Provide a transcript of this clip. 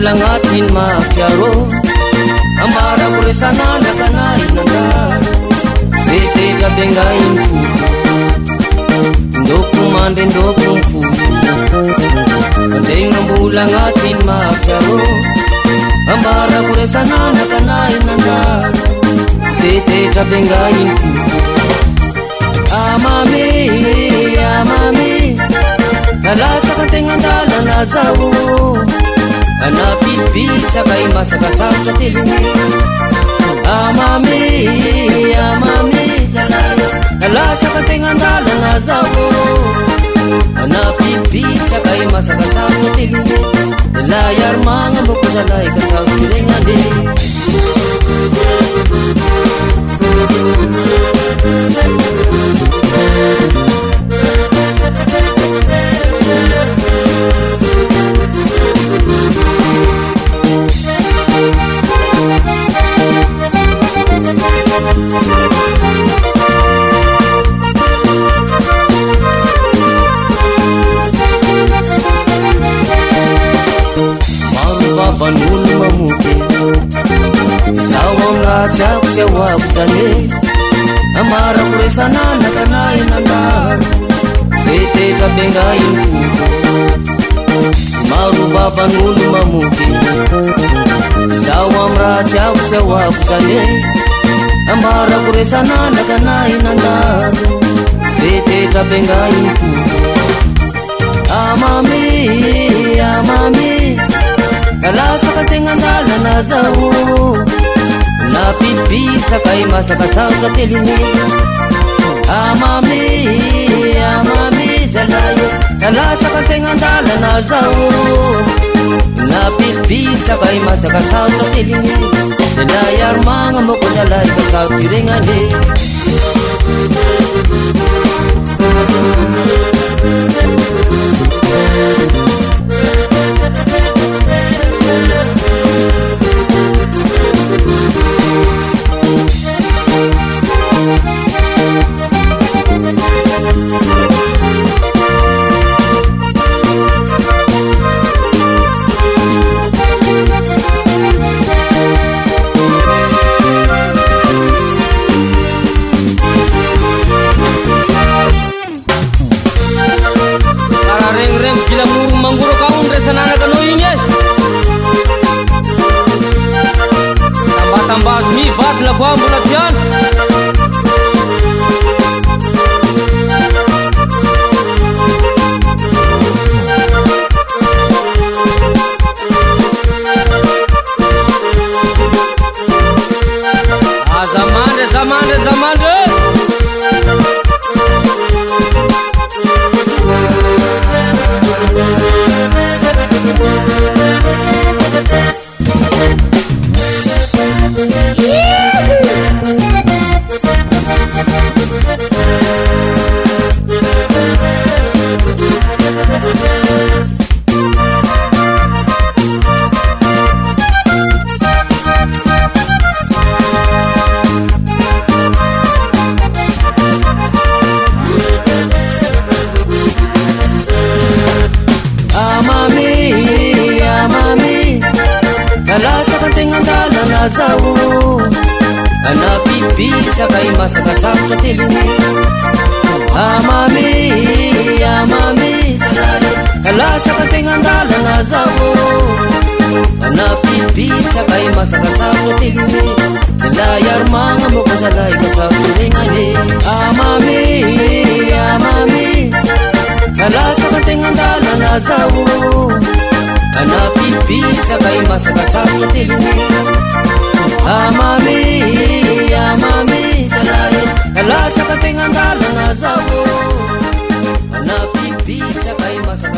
mbola agnatin mafiaro ambarako resananakanay nandaro tetetra bengainy foko ndoko mandry ndoko mifolo andegna mbola agnatin mafiaro ambarako resananakanay nandaro tetetra bengainy foko amame amame nalasaka tegna andalana zao anapilipily sakay masaka sarotra telone amame amame zalahy nalasaka tegna andalana zao anapilipily sakay masaka sarotra telone zalahy ary magnamboko zalahy ka sarotra regnane vanolo mamoky sao amratsy ako sy ahoako zane amarako resananakanay nandaro tetetra bengainy foko maro vavanolo mamoky sao amratsy ako sy ahoako zane amarako resananakanay nandaro tetetra bengainy foko amame amame nalasaka tegna andalana zao napilipily sakay masaka sarotra telone amame amame zalahy nalasaka tegna andalana zao napilipily sakay masaka sarotra telone zalahy ary magnamboko zalahy ka sarotra iregnane Gila murung mangguro kaun resanana kano inye tambah-tambah mi vat lagu ambulatian zaman nalasaka tegna andalana zao anapilipily sakay masaka sarotra telone amame amame zalahy nalasaka tegna andalana zao anapilipily sakay masaka sarotra telone zalahy ary magnamboko zalahy ka sarotra regnane amame amame nalasaka tegna andalana zao anapilipily sakay masaka sarotra telone amame amame zalahy nalasaka tegna andalana zao anapilipily sakay masaka